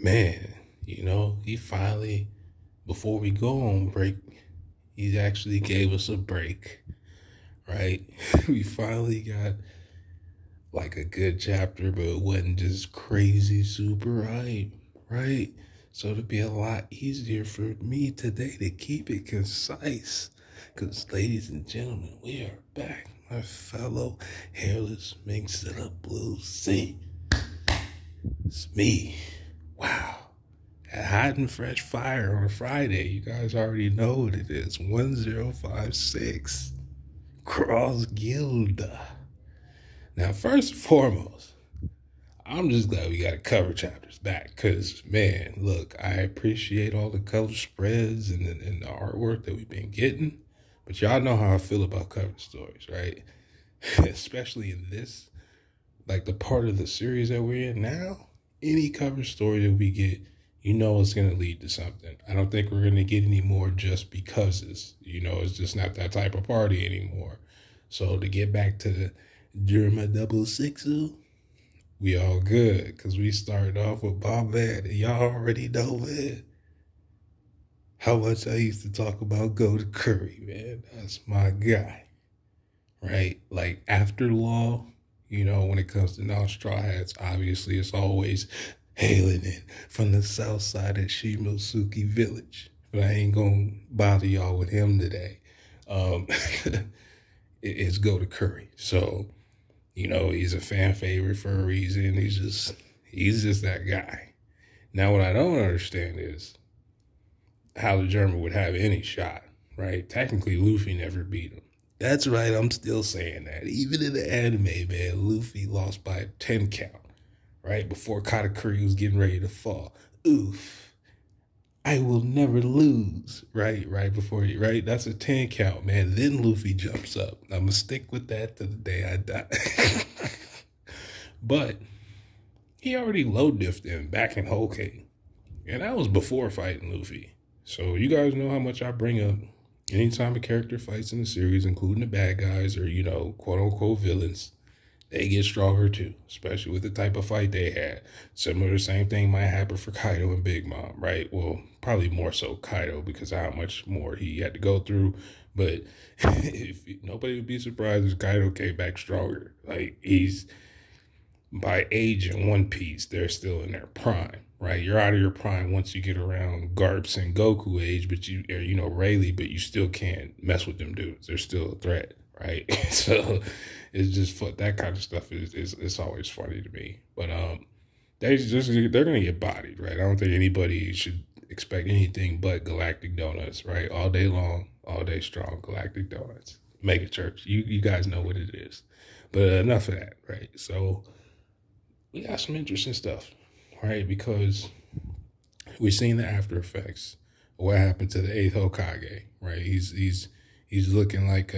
man, he finally, before we go on break, he actually gave us a break, right? We finally got like a good chapter, but it wasn't just crazy super hype, right? So it'll be a lot easier for me today to keep it concise. Because, ladies and gentlemen, we are back, my fellow hairless minx of the blue sea. It's me. Wow. At Hot and Fresh Fire on a Friday. You guys already know what it is. 1056. Cross Gilda. Now, first and foremost, I'm just glad we got a cover chapters back because, man, look, I appreciate all the color spreads and the artwork that we've been getting, but y'all know how I feel about cover stories, right? Especially in this, like the part of the series that we're in now, any cover story that we get, it's going to lead to something. I don't think we're going to get any more just becauses. It's just not that type of party anymore. So to get back to the Germa double sixu, we all good because we started off with Bombad, and y'all already know, man, how much I used to talk about Go to Curry, man. That's my guy, right? Like After Law, when it comes to non-straw hats, obviously it's always hailing in from the south side of Shimosuke Village. But I ain't gonna bother y'all with him today. It's Go to Curry. So, he's a fan favorite for a reason. He's just that guy. Now, what I don't understand is how the German would have any shot, right? Technically, Luffy never beat him. That's right, I'm still saying that. Even in the anime, man, Luffy lost by a 10 count, right? Before Katakuri was getting ready to fall. Oof. I will never lose, right? Right before you, right? That's a 10 count, man. Then Luffy jumps up. I'm going to stick with that to the day I die. But he already low diffed him back in Whole Cake. And that was before fighting Luffy. So you guys know how much I bring up anytime a character fights in the series, including the bad guys or, quote unquote villains. They get stronger too, especially with the type of fight they had. Similar, the same thing might happen for Kaido and Big Mom, right? Well, probably more so Kaido because of how much more he had to go through. But nobody would be surprised if Kaido came back stronger. Like, he's, by age in One Piece, they're still in their prime, right? You're out of your prime once you get around Garps and Goku age, but Rayleigh, but you still can't mess with them dudes. They're still a threat, right? So it's just that kind of stuff is always funny to me. But they're gonna get bodied, right? I don't think anybody should expect anything but Galactic Donuts, right? All day long, all day strong, Galactic Donuts. Mega Church. You guys know what it is. But enough of that, right? So we got some interesting stuff, right? Because we've seen the after effects of what happened to the 8th Hokage, right? He's looking like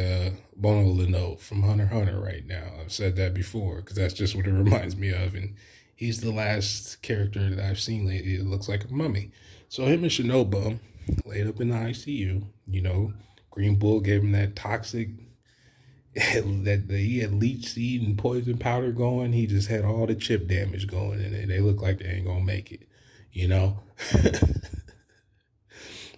Bono Lino from Hunter x Hunter right now. I've said that before because that's just what it reminds me of. And he's the last character that I've seen lately that looks like a mummy. So him and Shinobu laid up in the ICU. Green Bull gave him that toxic, that he had leech seed and poison powder going. He just had all the chip damage going, and they look like they ain't gonna make it,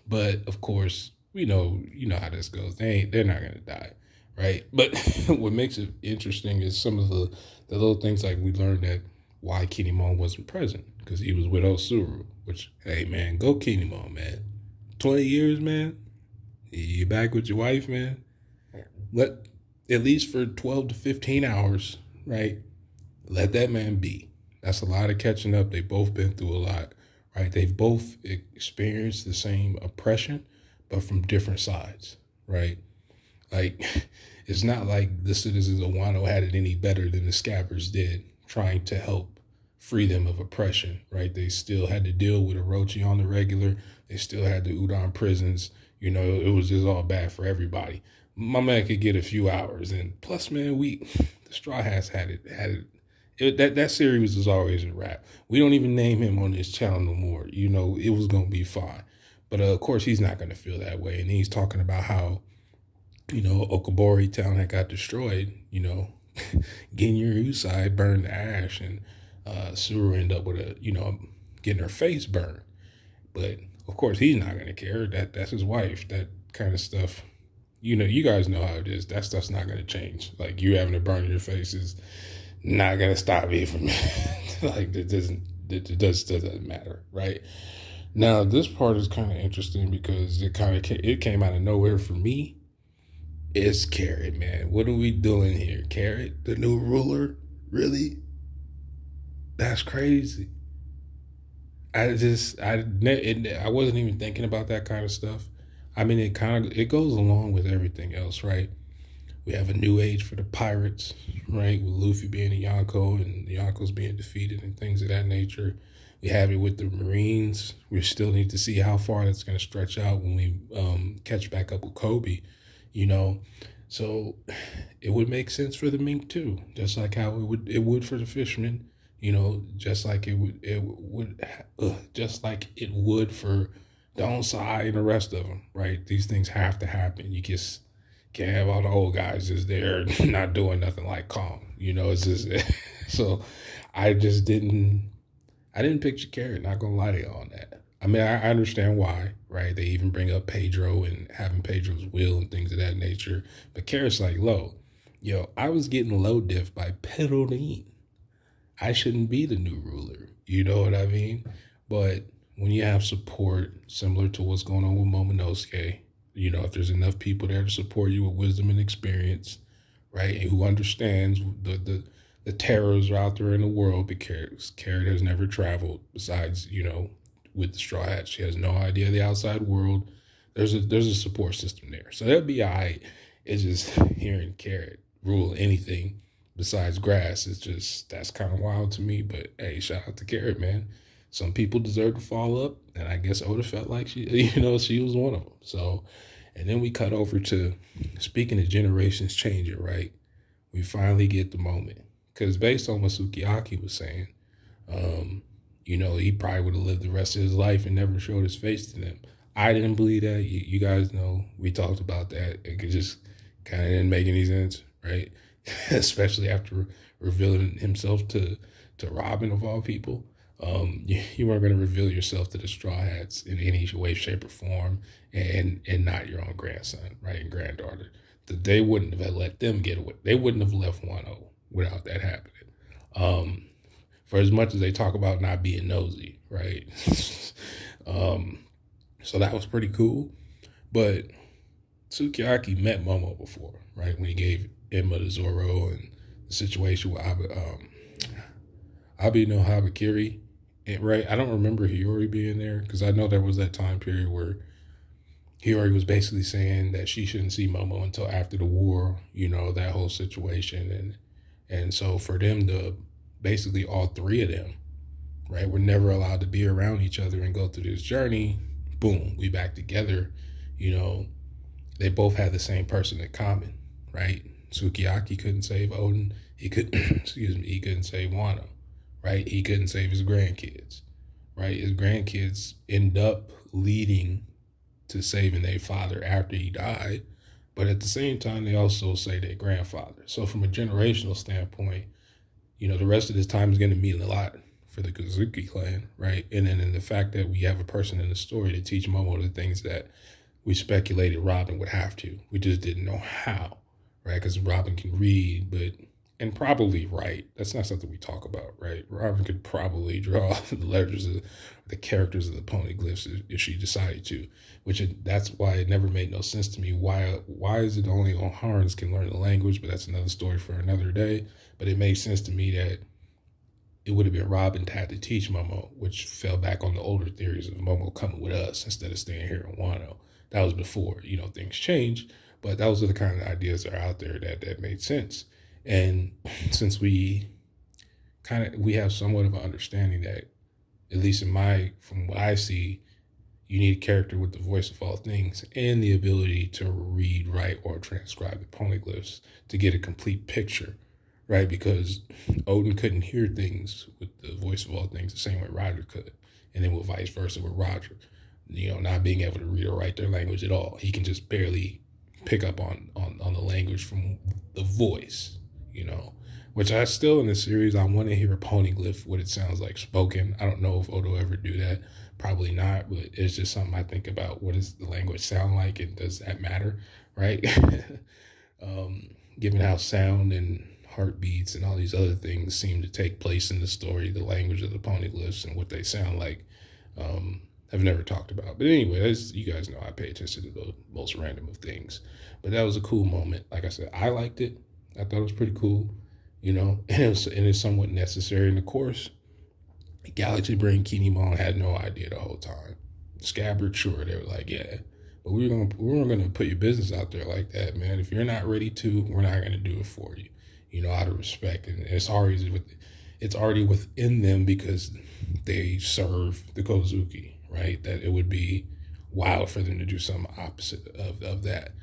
But of course, you know how this goes. They're not gonna die, right? But what makes it interesting is some of the little things, like we learned that why Kinemon wasn't present because he was with Osuru. Which, hey man, go Kinemon, man. 20 years, man. You back with your wife, man. Let, at least for 12 to 15 hours, right? Let that man be. That's a lot of catching up. They've both been through a lot, right? They've both experienced the same oppression, but from different sides, right? Like, it's not like the citizens of Wano had it any better than the Scabbers did, trying to help free them of oppression, right? They still had to deal with Orochi on the regular. They still had the Udon prisons. It was just all bad for everybody. My man could get a few hours, and plus, man, the Straw Hats had it. That series was always a wrap. We don't even name him on this channel no more. It was gonna be fine, but of course he's not gonna feel that way. And he's talking about how, Okabori town had got destroyed. Ginyu Usai burned to ash, and Suru ended up with getting her face burned. But of course, he's not gonna care. That's his wife. That kind of stuff. You know, you guys know how it is. That stuff's not gonna change. Like you having to burn your face is not gonna stop me from like it doesn't matter, right? Now this part is kind of interesting because it came out of nowhere for me. It's Carrot, man. What are we doing here? Carrot, the new ruler? Really? That's crazy. I wasn't even thinking about that kind of stuff. I mean, it goes along with everything else, right? We have a new age for the pirates, right? With Luffy being a Yonko and the Yonkos being defeated and things of that nature. We have it with the Marines. We still need to see how far that's going to stretch out when we catch back up with Kobe, you know. So it would make sense for the mink too, just like how it would for the fishermen, you know, just like just like it would for Downside and the rest of them, right? These things have to happen. You just can't have all the old guys just there not doing nothing like Kong, you know. It's just so I just didn't. I didn't picture Carrot, not gonna lie to you on that. I mean, I understand why, right? They even bring up Pedro and having Pedro's will and things of that nature. But Carrot's like, yo, I was getting low diff by Perolin. I shouldn't be the new ruler. You know what I mean? But when you have support similar to what's going on with Momonosuke, you know, if there's enough people there to support you with wisdom and experience, right? And who understands the terrors are out there in the world, because Carrot has never traveled besides, you know, with the Straw Hats. She has no idea of the outside world. There's a support system there. So that'd be all right. It's just hearing Carrot rule anything besides grass. It's just, that's kind of wild to me. But hey, shout out to Carrot, man. Some people deserve to fall up. And I guess Oda felt like she was one of them. So, and then we cut over to, speaking of generations changing, right? We finally get the moment. Because based on what Sukiyaki was saying, you know, he probably would have lived the rest of his life and never showed his face to them. I didn't believe that. You guys know, we talked about that. It just kind of didn't make any sense, right? Especially after revealing himself to Robin, of all people. You weren't going to reveal yourself to the Straw Hats in any way, shape, or form, and not your own grandson, right, and granddaughter. They wouldn't have let them get away. They wouldn't have left Wano without that happening. For as much as they talk about not being nosy, right? So that was pretty cool. But Sukiyaki met Momo before, right? When he gave Emma to Zoro and the situation with Abi no Habakiri, right? I don't remember Hiyori being there because I know there was that time period where Hiyori was basically saying that she shouldn't see Momo until after the war, you know, that whole situation. And so for them to, basically all three of them, right, were never allowed to be around each other and go through this journey. Boom, we back together. You know, they both had the same person in common, right? Sukiyaki couldn't save Oden. He couldn't save Wano, right? He couldn't save his grandkids, right? His grandkids end up leading to saving their father after he died. But at the same time, they also say their grandfather. So from a generational standpoint, you know, the rest of this time is going to mean a lot for the Kozuki clan, right? And then in the fact that we have a person in the story to teach Momo the things that we speculated Robin would have to. We just didn't know how, right? Because Robin can read, and probably write. That's not something we talk about, right? Robin could probably draw the letters of the characters of the poneglyphs if she decided to, that's why it never made no sense to me. Why is it only Oharans can learn the language? But that's another story for another day. But it made sense to me that it would have been Robin to have to teach Momo, which fell back on the older theories of Momo coming with us instead of staying here in Wano. That was before, you know, things changed. But those are the kind of ideas that are out there that made sense. And since we have somewhat of an understanding that, at least from what I see, you need a character with the voice of all things and the ability to read, write, or transcribe the poneglyphs to get a complete picture, right? Because Oden couldn't hear things with the voice of all things the same way Roger could. And then with vice versa with Roger, you know, not being able to read or write their language at all. He can just barely pick up on the language from the voice, you know, which I still in the series, I want to hear a poneglyph, what it sounds like spoken. I don't know if Odo ever do that. Probably not, but it's just something I think about. What does the language sound like, and does that matter, right? Given how sound and heartbeats and all these other things seem to take place in the story, the language of the poneglyphs and what they sound like, I've never talked about. But anyway, as you guys know, I pay attention to the most random of things. But that was a cool moment. Like I said, I liked it. I thought it was pretty cool, and it's somewhat necessary. And of course, Galaxy Brain Kinemon had no idea the whole time. Scabbard, sure, they were like, yeah, but we weren't gonna put your business out there like that, man. If you're not ready to, we're not gonna do it for you. Out of respect, and it's already within them because they serve the Kozuki, right? That it would be wild for them to do something opposite of that.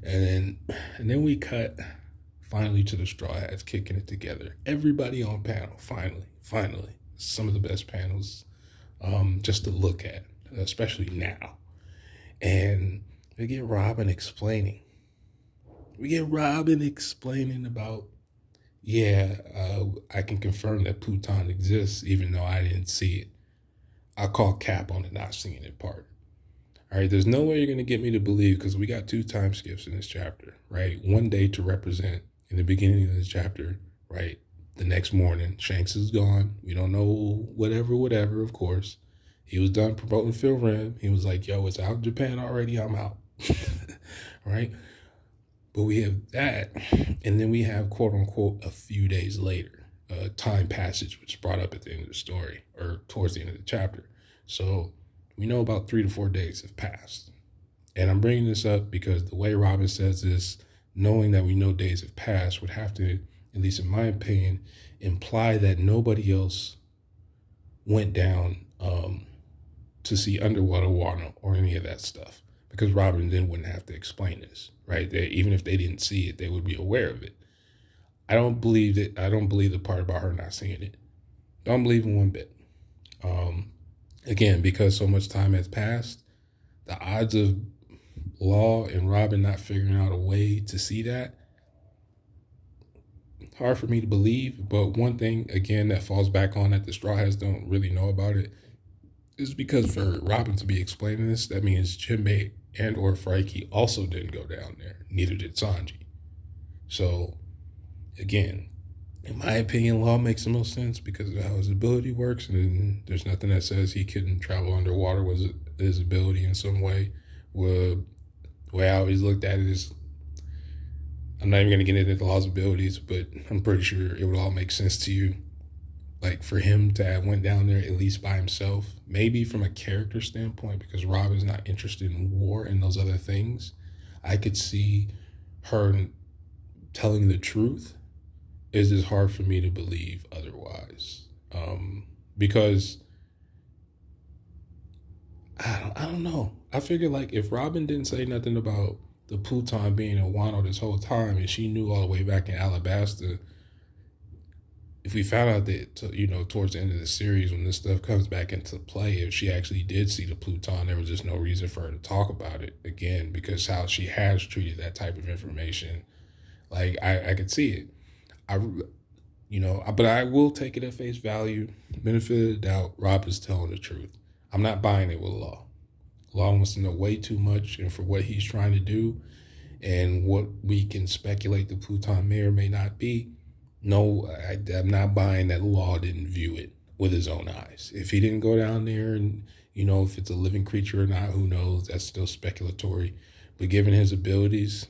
And then we cut finally to the Straw Hats kicking it together. Everybody on panel, finally. Some of the best panels just to look at, especially now. And we get Robin explaining. About, I can confirm that Pluton exists, even though I didn't see it. I'll call cap on the not seeing it part. All right, there's no way you're going to get me to believe, because we got 2 time skips in this chapter, right? One day to represent in the beginning of this chapter, right? The next morning, Shanks is gone. We don't know whatever, of course. He was done promoting Phil Rim. He was like, yo, it's out in Japan already. I'm out. Right? But we have that. And then we have, quote unquote, a few days later, time passage, which is brought up at the end of the story, or towards the end of the chapter. So we know about 3 to 4 days have passed. And I'm bringing this up because the way Robin says this, knowing that we know days have passed, would have to, at least in my opinion, imply that nobody else went down to see Underwater Wano or any of that stuff, because Robin then wouldn't have to explain this, right? Even if they didn't see it, they would be aware of it. I don't believe the part about her not seeing it. Don't believe in one bit. Again, because so much time has passed, the odds of Law and Robin not figuring out a way to see that, hard for me to believe. But one thing, again, that falls back on that the Straw Hats don't really know about it is because for Robin to be explaining this, that means Jinbei and or Frike also didn't go down there. Neither did Sanji. So, again, in my opinion, Law makes the most sense because of how his ability works, and there's nothing that says he couldn't travel underwater with his ability in some way. The way I always looked at it is, I'm not even going to get into the Law's abilities, but I'm pretty sure it would all make sense to you. Like, for him to have went down there at least by himself, maybe from a character standpoint, because Robin's not interested in war and those other things, I could see her telling the truth. It's just hard for me to believe otherwise. Because I don't know. I figure, like, if Robin didn't say nothing about the Pluton being in Wano this whole time, and she knew all the way back in Alabasta, if we found out that, towards the end of the series, when this stuff comes back into play, if she actually did see the Pluton, there was just no reason for her to talk about it again, because how she has treated that type of information, like, I could see it. But I will take it at face value. Benefit of the doubt, Rob is telling the truth. I'm not buying it with Law. Law wants to know way too much, and for what he's trying to do and what we can speculate the Pluton may or may not be, no, I'm not buying that Law didn't view it with his own eyes. If he didn't go down there and, if it's a living creature or not, who knows? That's still speculatory. But given his abilities,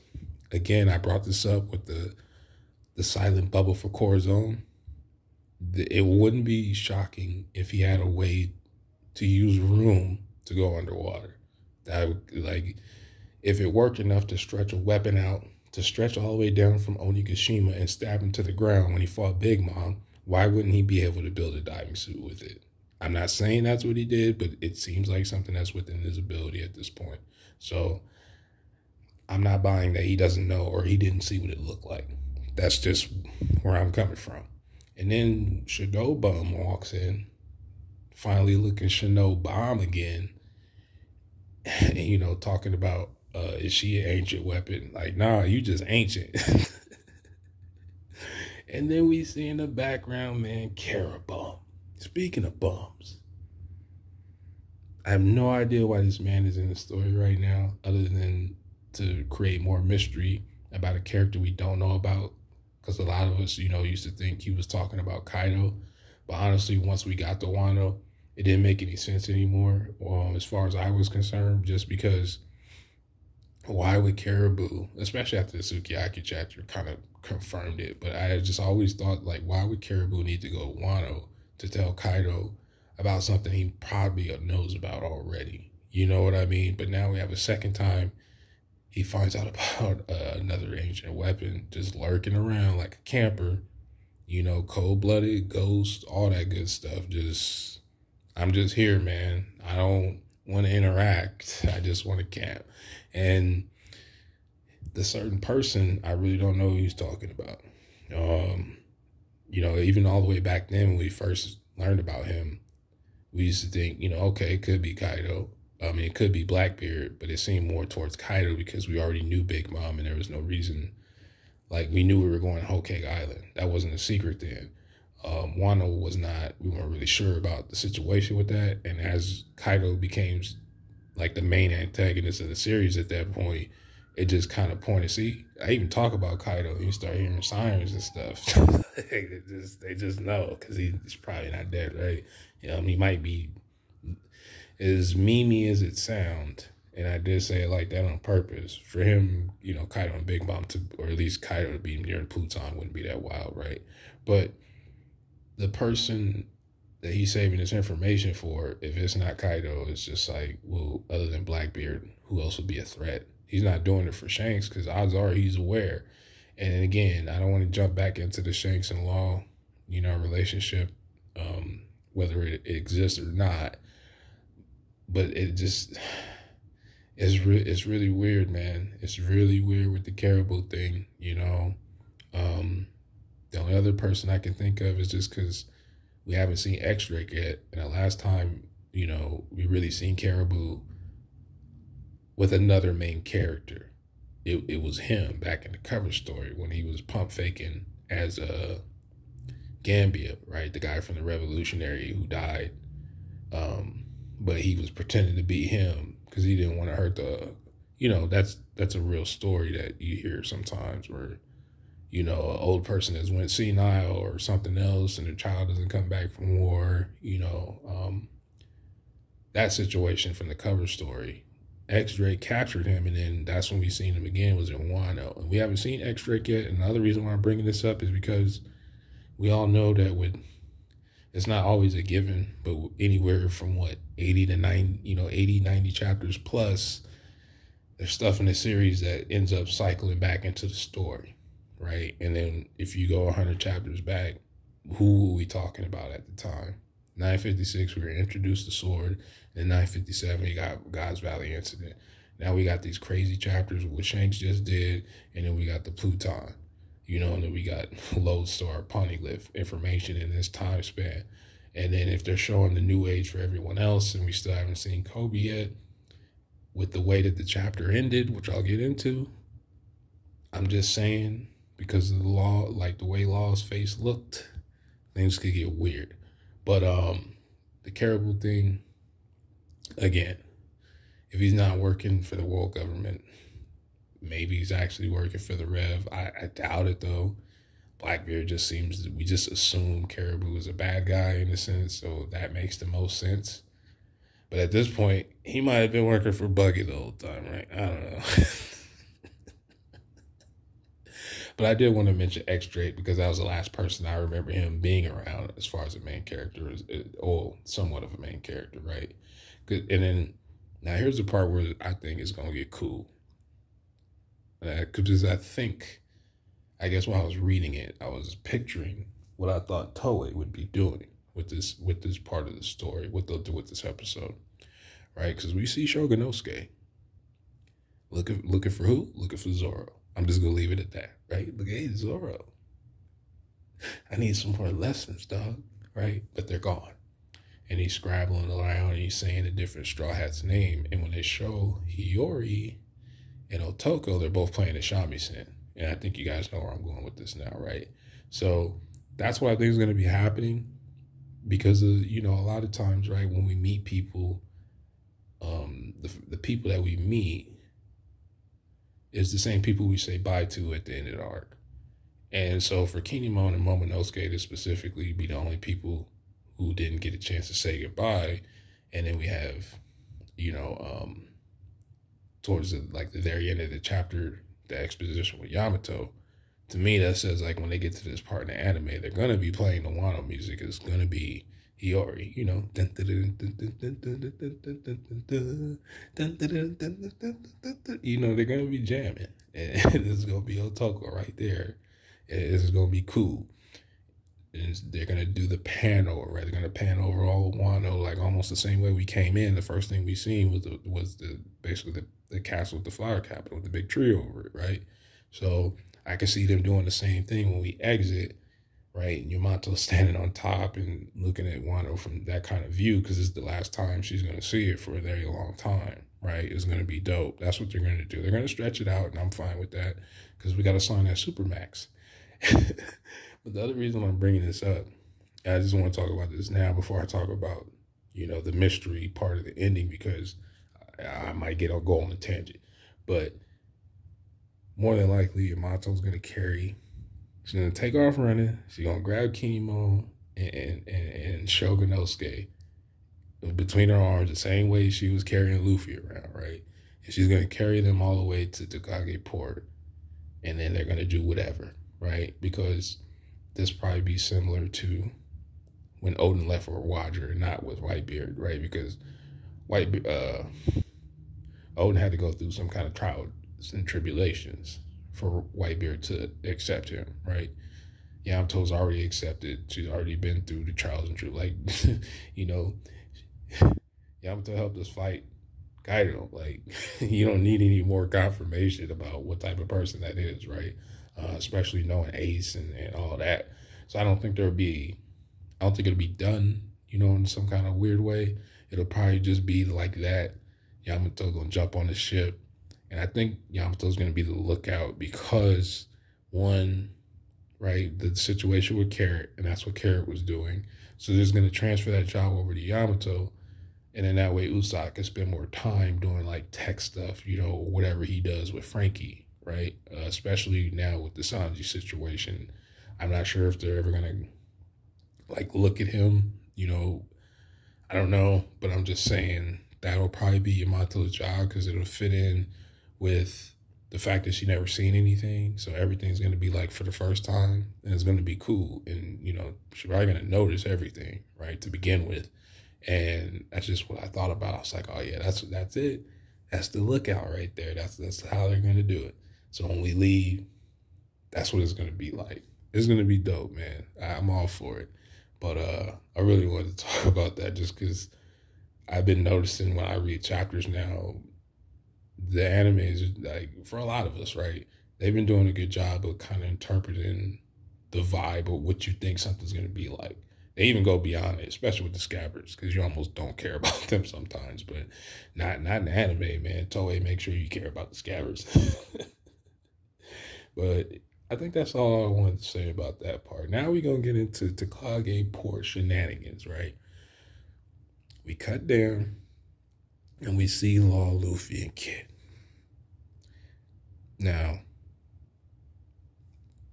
again, I brought this up with the silent bubble for Corazon. It wouldn't be shocking if he had a way to use room to go underwater. That would, like, if it worked enough to stretch a weapon out, to stretch all the way down from Onigashima and stab him to the ground when he fought Big Mom, why wouldn't he be able to build a diving suit with it? I'm not saying that's what he did, but it seems like something that's within his ability at this point. So I'm not buying that he doesn't know or he didn't see what it looked like. That's just where I'm coming from. And then Shadow Bum walks in, finally looking Shadow Bomb again, and, talking about, is she an ancient weapon? Like, nah, you just ancient. And then we see in the background, man, Kara Bum. Speaking of bums, I have no idea why this man is in the story right now, other than to create more mystery about a character we don't know about. Because a lot of us, used to think he was talking about Kaido. But honestly, once we got to Wano, it didn't make any sense anymore, as far as I was concerned, just because why would Caribou, especially after the Sukiyaki chapter kind of confirmed it, but I just always thought, like, why would Caribou need to go to Wano to tell Kaido about something he probably knows about already? You know what I mean? But now we have a second time he finds out about another ancient weapon just lurking around like a camper, cold-blooded, ghost, all that good stuff. I'm just here, man. I don't want to interact. I just want to camp. And the certain person, I really don't know who he's talking about. Even all the way back then when we first learned about him, we used to think, okay, it could be Kaido. I mean, it could be Blackbeard, but it seemed more towards Kaido because we already knew Big Mom and there was no reason. Like, we knew we were going to Whole Cake Island. That wasn't a secret then. Wano was not, we weren't really sure about the situation with that. And as Kaido became like the main antagonist of the series at that point, it just kind of pointed. See, I even talk about Kaido and you start hearing sirens and stuff. they just know because he's probably not dead, right? He might be as memey as it sounds. And I did say it like that on purpose. For him, Kaido and Big Mom or at least Kaido to be near Pluton wouldn't be that wild, right? But the person that he's saving this information for, if it's not Kaido, it's just like, well, other than Blackbeard, who else would be a threat? He's not doing it for Shanks because odds are he's aware. And again, I don't want to jump back into the Shanks and Law, relationship, whether it exists or not. But it just, it's really weird, man. It's really weird with the Caribou thing, The only other person I can think of is just because we haven't seen X-Drake yet. And the last time, we really seen Caribou with another main character, it was him back in the cover story when he was pump faking as Gambia, right? The guy from the Revolutionary who died. But he was pretending to be him because he didn't want to hurt that's a real story that you hear sometimes where, an old person has went senile or something else and their child doesn't come back from war, that situation from the cover story. X-Drake captured him, and then that's when we seen him again was in Wano. And we haven't seen X-Drake yet. And another reason why I'm bringing this up is because we all know that it's not always a given, but anywhere from 80 to 90, 80, 90 chapters plus, there's stuff in the series that ends up cycling back into the story, right? And then if you go 100 chapters back, who were we talking about at the time? 956, we were introduced to Sword. In 957, we got God's Valley incident. Now we got these crazy chapters, what Shanks just did, and then we got the Pluton, and then we got Lodestar, Poneglyph information in this time span. And then if they're showing the new age for everyone else, and we still haven't seen Kobe yet, with the way that the chapter ended, which I'll get into, I'm just saying, because of the law, like the way Law's face looked, things could get weird. But the Caribou thing, again, if he's not working for the world government, maybe he's actually working for the Rev. I doubt it, though. Blackbeard just seems, we just assume Caribou is a bad guy in a sense, so that makes the most sense. But at this point, he might have been working for Buggy the whole time, right? I don't know. But I did want to mention X-Drake because that was the last person I remember him being around as far as a main character, or somewhat of a main character, right? And then, now here's the part where I think it's going to get cool. Because I guess while I was reading it, I was picturing what I thought Toei would be doing with this part of the story, what they'll do with this episode, right? Because we see Shogunosuke looking for who? Looking for Zoro. I'm just going to leave it at that, right? Look, hey, Zoro. I need some more lessons, dog, right? But they're gone. And he's scrabbling around and he's saying a different Straw Hat's name. And when they show Hiyori and Otoko, they're both playing the shamisen. And I think you guys know where I'm going with this now, right? So that's what I think is going to be happening because of, you know, a lot of times, right, when we meet people, the people that we meet is the same people we say bye to at the end of the arc. And so for Kinemon and Momonosuke to specifically be the only people who didn't get a chance to say goodbye, and then we have, you know, towards the very end of the chapter, the exposition with Yamato. To me, that says like when they get to this part in the anime, they're gonna be playing the Wano music. It's gonna be Hiyori, you know, you know, they're gonna be jamming, and this is gonna be Otoko right there. This is gonna be cool. And they're gonna do the panel, right? They're gonna pan over all of Wano, like almost the same way we came in. The first thing we seen was basically the castle with the flower capital with the big tree over it, right? So I can see them doing the same thing when we exit, right? And Yamato standing on top and looking at Wano from that kind of view because it's the last time she's gonna see it for a very long time, right? It's gonna be dope. That's what they're gonna do. They're gonna stretch it out, and I'm fine with that because we got to sign that Supermax. But the other reason I'm bringing this up, I just want to talk about this now before I talk about, you know, the mystery part of the ending because I might go on a tangent. But more than likely, Yamato's going to carry, she's going to take off running. She's going to grab Kinemon and Shogunosuke between her arms the same way she was carrying Luffy around, right? And she's going to carry them all the way to Takage Port. And then they're going to do whatever, right? Because this probably be similar to when Oden left for Roger and not with Whitebeard, right? Because Odin had to go through some kind of trials and tribulations for Whitebeard to accept him, right? Yamato's already accepted. She's already been through the trials and tribulations. Like, you know, Yamato helped us fight Kaido. Like, you don't need any more confirmation about what type of person that is, right? Especially knowing Ace and all that. So I don't think it'll be done, you know, in some kind of weird way. It'll probably just be like that. Yamato gonna jump on the ship. And I think Yamato's gonna be the lookout because one, right, the situation with Carrot, and that's what Carrot was doing. So they're just gonna transfer that job over to Yamato. And then that way Usopp can spend more time doing like tech stuff, you know, whatever he does with Frankie, right? Especially now with the Sanji situation. I'm not sure if they're ever going to like look at him, you know, I don't know, but I'm just saying that'll probably be Yamato's job because it'll fit in with the fact that she never seen anything. So everything's going to be like for the first time and it's going to be cool. And, you know, she's probably going to notice everything, right, to begin with. And that's just what I thought about. I was like, oh yeah, that's it. That's the lookout right there. That's how they're gonna do it. So when we leave, that's what it's gonna be like. It's gonna be dope, man. I'm all for it. But I really wanted to talk about that just because I've been noticing when I read chapters now, the anime is like for a lot of us, right? They've been doing a good job of kind of interpreting the vibe of what you think something's gonna be like. They even go beyond it, especially with the scabbards, because you almost don't care about them sometimes. But not in the anime, man. Toei, make sure you care about the scabbards. But I think that's all I wanted to say about that part. Now we're going to get into Takage Port shenanigans, right? We cut down, and we see Law, Luffy, and Kid. Now,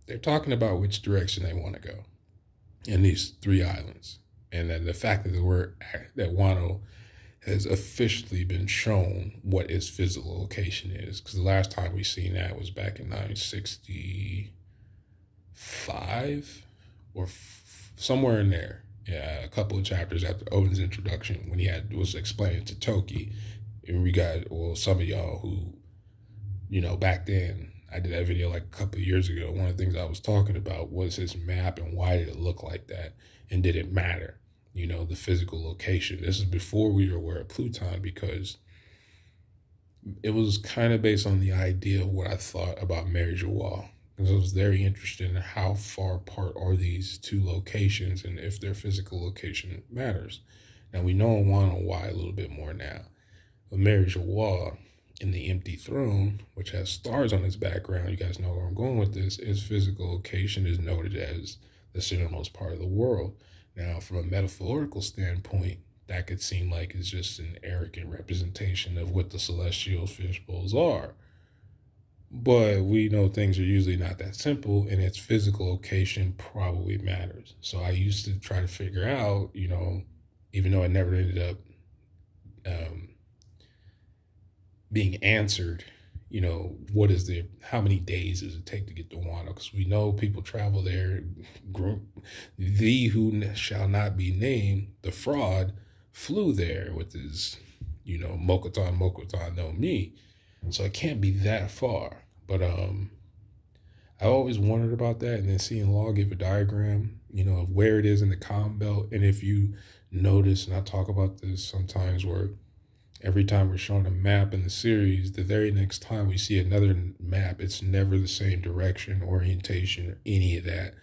they're talking about which direction they want to go in these 3 islands. And then the fact that that Wano has officially been shown what its physical location is. Because the last time we seen that was back in 965 or somewhere in there. Yeah, a couple of chapters after Oden's introduction when he was explaining to Toki. And some of y'all who, you know, back then, I did that video like a couple of years ago. One of the things I was talking about was his map and why did it look like that? And did it matter? You know, the physical location. This is before we were aware of Pluton because it was kind of based on the idea of what I thought about Mary Joie. Because I was very interested in how far apart are these 2 locations and if their physical location matters. Now we know in Wano why a little bit more now. But Mary Joie And the empty throne, which has stars on its background, you guys know where I'm going with this, its physical location is noted as the centermost part of the world. Now, from a metaphorical standpoint, that could seem like it's just an arrogant representation of what the celestial fishbowls are. But we know things are usually not that simple, and its physical location probably matters. So I used to try to figure out, even though I never ended up being answered, how many days does it take to get to Wano? Because we know people travel there. The who shall not be named, the fraud, flew there with his, Mokotan no Mi. So it can't be that far. But I always wondered about that. And then seeing Law give a diagram, of where it is in the Calm Belt. And if you notice, and I talk about this sometimes, where every time we're shown a map in the series, the very next time we see another map, it's never the same direction, orientation, or any of that.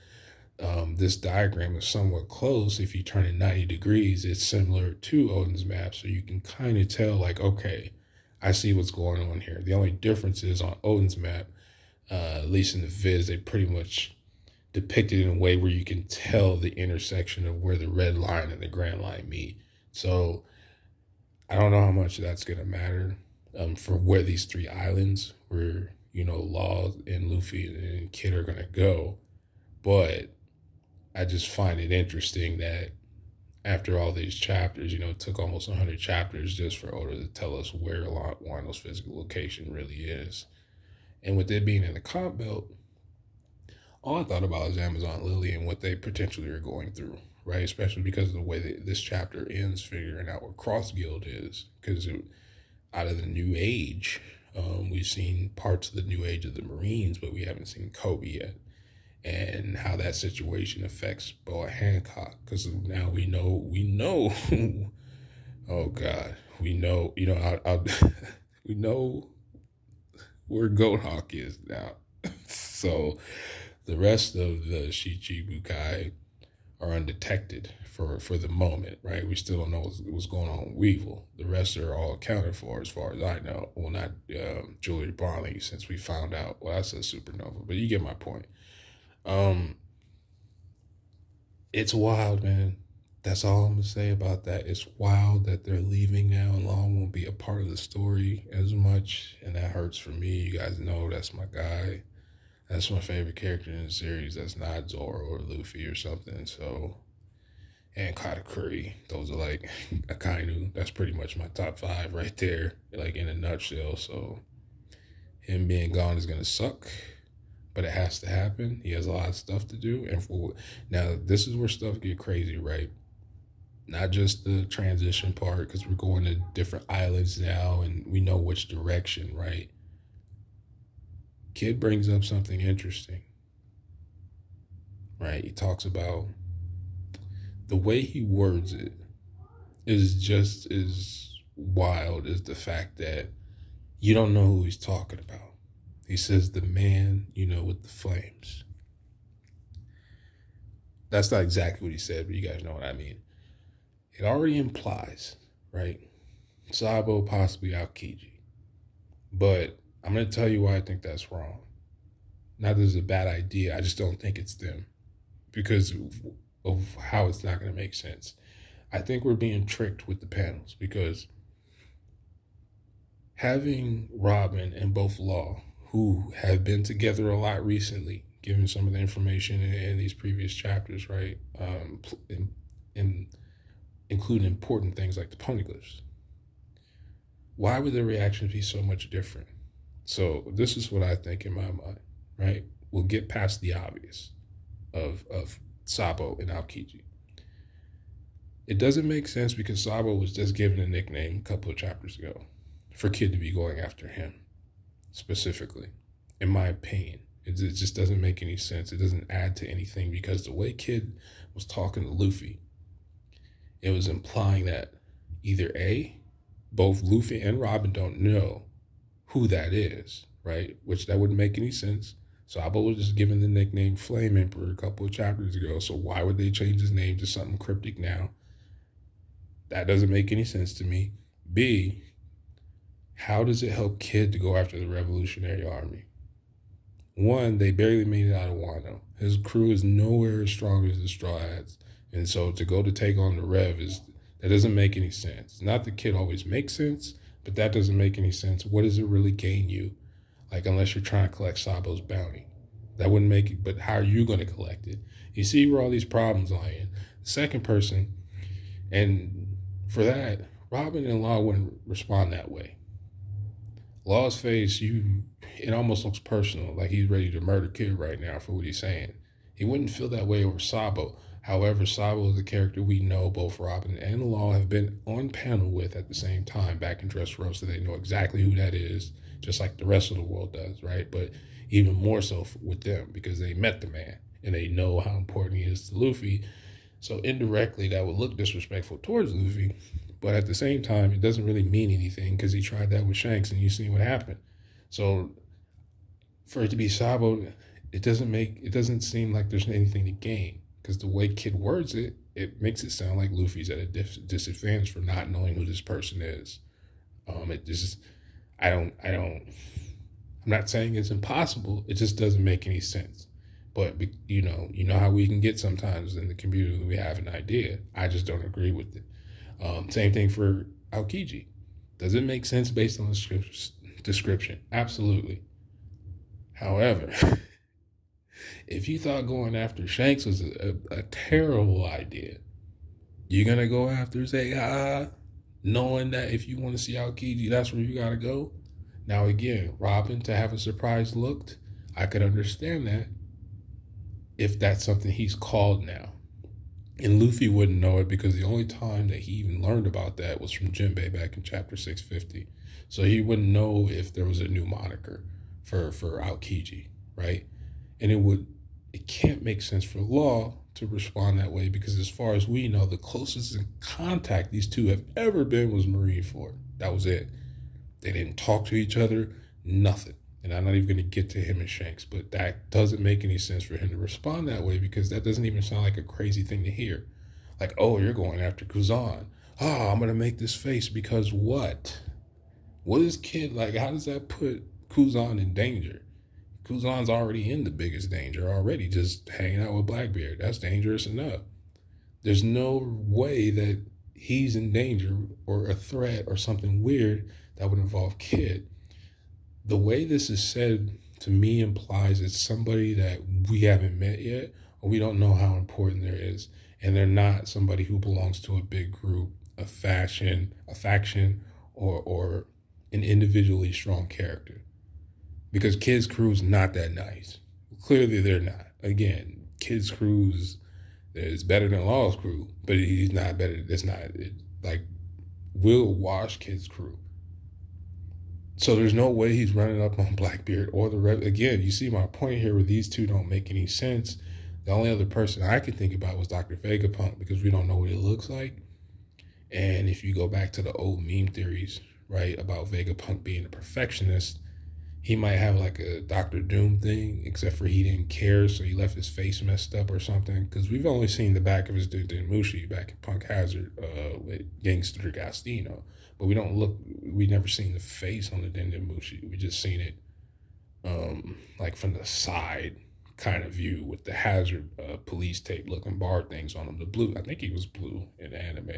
This diagram is somewhat close. If you turn it 90 degrees, it's similar to Odin's map. So you can kind of tell, like, okay, I see what's going on here. The only difference is on Odin's map, at least in the viz, they pretty much depicted in a way where you can tell the intersection of where the red line and the Grand Line meet. So I don't know how much that's going to matter for where these three islands, where, Law and Luffy and Kid are going to go. But I just find it interesting that after all these chapters, it took almost 100 chapters just for Oda to tell us where Wano's physical location really is. And with it being in the Calm Belt, all I thought about is Amazon Lily and what they potentially are going through. Right, especially because of the way that this chapter ends, figuring out what Cross Guild is. Because out of the New Age, we've seen parts of the New Age of the Marines, but we haven't seen Kobe yet, and how that situation affects Boa Hancock. Because now we know. Oh God, we know. We know where Goathawk is now. So the rest of the Shichibukai are undetected for the moment, right? We still don't know what's going on with Weevil. The rest are all accounted for as far as I know. Well, not Julie Barley, since we found out. Well, that's a supernova, but you get my point. It's wild, man. That's all I'm going to say about that. It's wild that they're leaving now, and Long won't be a part of the story as much, and that hurts for me. You guys know that's my guy. That's my favorite character in the series. That's not Zoro or Luffy or something. So, and Katakuri. Those are like Akainu. That's pretty much my top 5 right there, like in a nutshell. So, him being gone is going to suck, but it has to happen. He has a lot of stuff to do. And now, this is where stuff get crazy, right? Not just the transition part, because we're going to different islands now, and we know which direction, right? Kid brings up something interesting, right? He talks about the way he words it is just as wild as the fact that you don't know who he's talking about. He says the man, with the flames. That's not exactly what he said, but you guys know what I mean. It already implies, right? Sabo, possibly Aokiji. But I'm going to tell you why I think that's wrong. Not that it's a bad idea. I just don't think it's them because of how it's not going to make sense. I think we're being tricked with the panels because having Robin and both Law, who have been together a lot recently, given some of the information in these previous chapters, right? Including important things like the poneglyphs. Why would their reactions be so much different? So this is what I think in my mind, right? We'll get past the obvious of Sabo and Aokiji. It doesn't make sense because Sabo was just given a nickname a couple of chapters ago for Kid to be going after him specifically, in my opinion. It just doesn't make any sense. It doesn't add to anything because the way Kid was talking to Luffy, it was implying that either A, both Luffy and Robin don't know who that is, right? Which that wouldn't make any sense. Sabo was just given the nickname Flame Emperor a couple of chapters ago, so why would they change his name to something cryptic now? That doesn't make any sense to me. B, How does it help Kid to go after the Revolutionary Army? One, they barely made it out of Wano. His crew is nowhere as strong as the Straw Hats. And so to go to take on the Rev that doesn't make any sense. Not that Kid always makes sense, but that doesn't make any sense. What does it really gain you? Like, unless you're trying to collect Sabo's bounty. That wouldn't make it, but how are you going to collect it? You see where all these problems lie in. The second person, and for that, Robin and Law wouldn't respond that way. Law's face, it almost looks personal, like he's ready to murder Kid right now for what he's saying. He wouldn't feel that way over Sabo. However, Sabo is a character we know both Robin and Law have been on panel with at the same time back in Dressrosa, so they know exactly who that is, just like the rest of the world does, right? But even more so with them because they met the man and they know how important he is to Luffy. So indirectly, that would look disrespectful towards Luffy. But at the same time, it doesn't really mean anything because he tried that with Shanks and you see what happened. So for it to be Sabo, it doesn't seem like there's anything to gain because the way Kid words it, it makes it sound like Luffy's at a disadvantage for not knowing who this person is. I'm not saying it's impossible. It just doesn't make any sense. But you know how we can get sometimes in the community. We have an idea. I just don't agree with it. Same thing for Aokiji. Does it make sense based on the description? Absolutely. However, if you thought going after Shanks was a terrible idea, you're going to go after Zayha, knowing that if you want to see Aokiji, that's where you got to go? Now, again, Robin to have a surprise looked, I could understand that if that's something he's called now. And Luffy wouldn't know it because the only time that he even learned about that was from Jinbei back in chapter 650. So he wouldn't know if there was a new moniker for Aokiji, right? And it can't make sense for Law to respond that way because as far as we know, the closest in contact these two have ever been was Marineford. That was it. They didn't talk to each other, nothing. And I'm not even going to get to him and Shanks, but that doesn't make any sense for him to respond that way because that doesn't even sound like a crazy thing to hear. Like, oh, you're going after Kuzan. Oh, I'm going to make this face because what? What is Kid like? How does that put Kuzan in danger? Kuzan's already in the biggest danger already, just hanging out with Blackbeard. That's dangerous enough. There's no way that he's in danger or a threat or something weird that would involve Kid. The way this is said to me implies it's somebody that we haven't met yet or we don't know how important there is. And they're not somebody who belongs to a big group, a faction, or an individually strong character. Because Kid's crew's not that nice. Clearly they're not. Again, Kid's crew is better than Law's crew, but he's not better. Will wash Kid's crew. So there's no way he's running up on Blackbeard or the Rev. Again, you see my point here where these two don't make any sense. The only other person I could think about was Dr. Vegapunk because we don't know what he looks like. And if you go back to the old meme theories, right, about Vegapunk being a perfectionist, he might have like a Dr. Doom thing, except for he didn't care, so he left his face messed up or something. Because we've only seen the back of his Denmushi back in Punk Hazard with Gangster Gastino. But we never seen the face on the Denmushi. We just seen it like from the side kind of view with the Hazard police tape looking bar things on him. The blue, I think he was blue in the anime.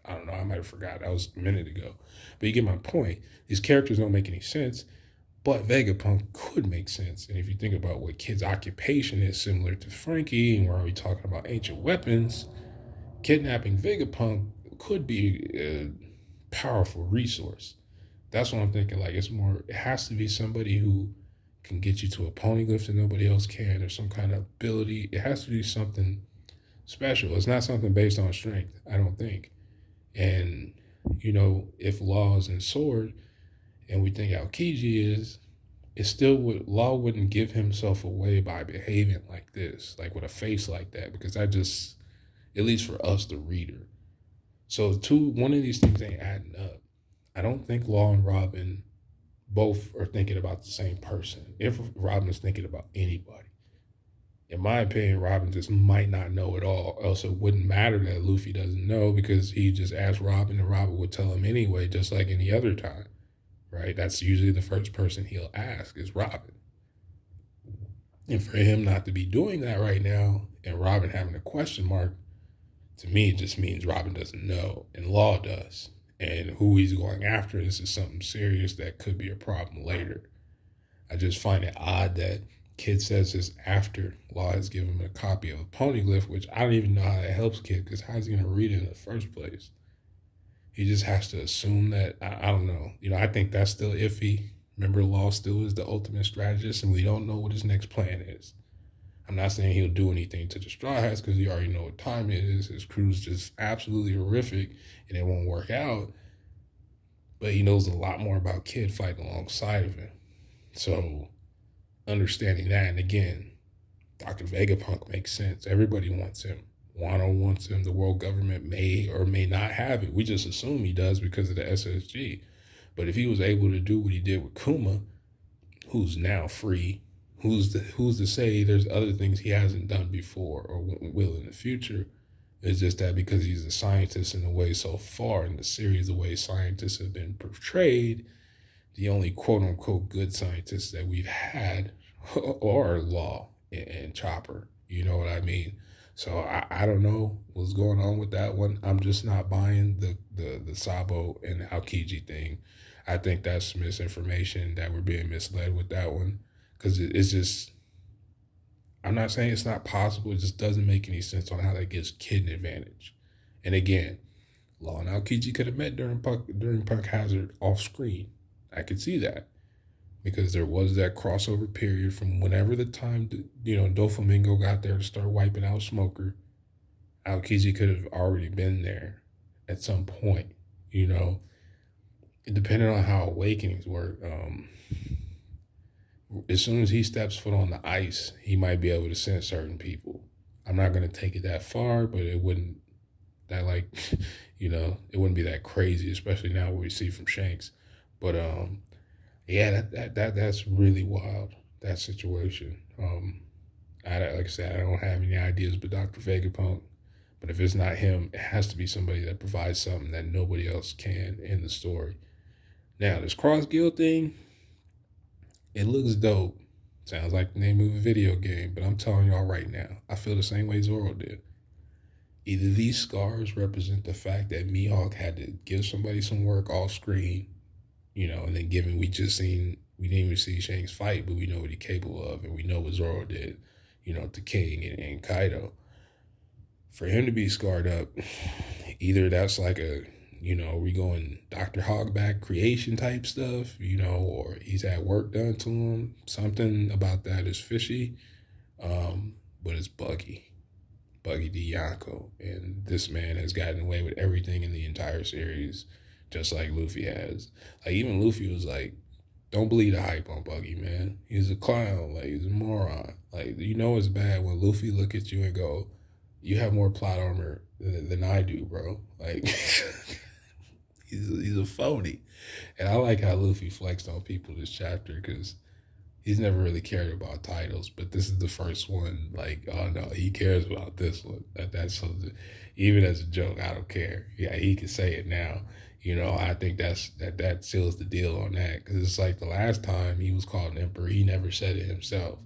I don't know, I might have forgot. That was a minute ago. But you get my point. These characters don't make any sense. But Vegapunk could make sense. And if you think about what Kid's occupation is similar to Frankie, and we're already talking about ancient weapons, kidnapping Vegapunk could be a powerful resource. That's what I'm thinking. Like, it has to be somebody who can get you to a poneglyph that nobody else can, or some kind of ability. It has to be something special. It's not something based on strength, I don't think. And, if Law is in Sword, and we think Aokiji is, Law wouldn't give himself away by behaving like this, like with a face like that, because that just, at least for us, the reader. So one of these things ain't adding up. I don't think Law and Robin both are thinking about the same person. If Robin is thinking about anybody. In my opinion, Robin just might not know at all, else it wouldn't matter that Luffy doesn't know because he just asked Robin and Robin would tell him anyway, just like any other time. right? That's usually the first person he'll ask is Robin. And for him not to be doing that right now and Robin having a question mark, to me, it just means Robin doesn't know and Law does. And who he's going after, this is something serious that could be a problem later. I just find it odd that Kid says this after Law has given him a copy of a Poneglyph, which I don't even know how that helps Kid, because how's he going to read it in the first place? He just has to assume that, I don't know. I think that's still iffy. Remember, Law still is the ultimate strategist, and we don't know what his next plan is. I'm not saying he'll do anything to the Straw Hats because you already know what time it is. His crew's just absolutely horrific and it won't work out. But he knows a lot more about Kid fighting alongside of him. So understanding that, and again, Dr. Vegapunk makes sense. Everybody wants him. Wano wants him. The world government may or may not have it. We just assume he does because of the SSG. But if he was able to do what he did with Kuma, who's now free, who's to say there's other things he hasn't done before or will in the future? It's just that because he's a scientist in a way so far in the series, the way scientists have been portrayed, the only quote-unquote good scientists that we've had are Law and Chopper. You know what I mean? So I don't know what's going on with that one. I'm just not buying the Sabo and Aokiji thing. I think that's misinformation, that we're being misled with that one. Because it's just, I'm not saying it's not possible. It just doesn't make any sense on how that gives Kid an advantage. And again, Law and Aokiji could have met during Punk Hazard off screen. I could see that. Because there was that crossover period from whenever the time, Doflamingo got there to start wiping out Smoker. Aokiji could have already been there at some point, Depending on how Awakenings work, as soon as he steps foot on the ice, he might be able to sense certain people. I'm not going to take it that far, but it wouldn't, it wouldn't be that crazy, especially now what we see from Shanks. But, yeah, that's really wild, that situation. Like I said, I don't have any ideas but Dr. Vegapunk. But if it's not him, it has to be somebody that provides something that nobody else can in the story. Now, this Cross Guild thing, it looks dope. Sounds like the name of a video game, but I'm telling y'all right now, I feel the same way Zoro did. Either these scars represent the fact that Mihawk had to give somebody some work off screen, and then given we didn't even see Shanks fight, but we know what he's capable of, and we know what Zoro did, to King and Kaido. For him to be scarred up, either that's like a, we going Dr. Hogback creation type stuff, or he's had work done to him. Something about that is fishy, but it's Buggy D. Yonko. And this man has gotten away with everything in the entire series, just like Luffy has. Like, even Luffy was like, don't believe the hype on Buggy, man. He's a clown. Like, he's a moron. Like, it's bad when Luffy look at you and go, you have more plot armor than I do, bro. Like, he's a phony. And I like how Luffy flexed on people this chapter because he's never really cared about titles, but this is the first one. Like, oh no, he cares about this one. That's something. Even as a joke, I don't care. Yeah, he can say it now. I think that seals the deal on that, because it's like the last time he was called an emperor, he never said it himself,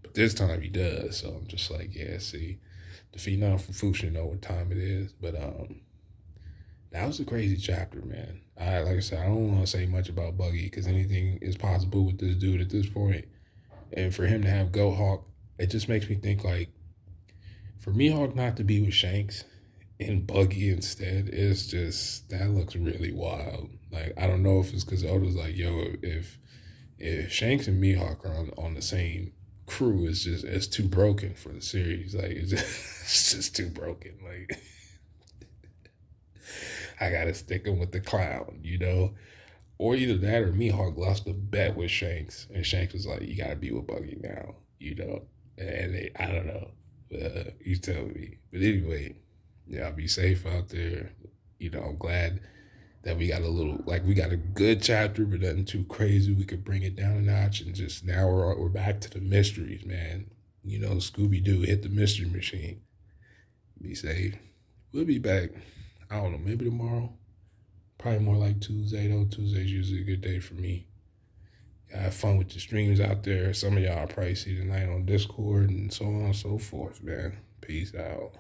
but this time he does. So I'm just like, yeah, see, the Phenom from Fushia know what time it is. But that was a crazy chapter, man. Like I said, I don't want to say much about Buggy because anything is possible with this dude at this point. And for him to have Gohawk, it just makes me think, like, for Mihawk not to be with Shanks and Buggy instead, it's just, that looks really wild. Like, I don't know if it's because Oda's like, yo, if Shanks and Mihawk are on the same crew, it's too broken for the series. Like, it's just too broken. Like, I gotta stick him with the clown, Or either that or Mihawk lost a bet with Shanks, and Shanks was like, you gotta be with Buggy now, And I don't know. You tell me. But anyway, y'all be safe out there. I'm glad that we got we got a good chapter, but nothing too crazy. We could bring it down a notch, and just now we're back to the mysteries, man. Scooby-Doo hit the mystery machine. Be safe. We'll be back. I don't know, maybe tomorrow. Probably more like Tuesday, though. Tuesday's usually a good day for me. Have fun with the streams out there. Some of y'all probably see tonight on Discord and so on and so forth, man. Peace out.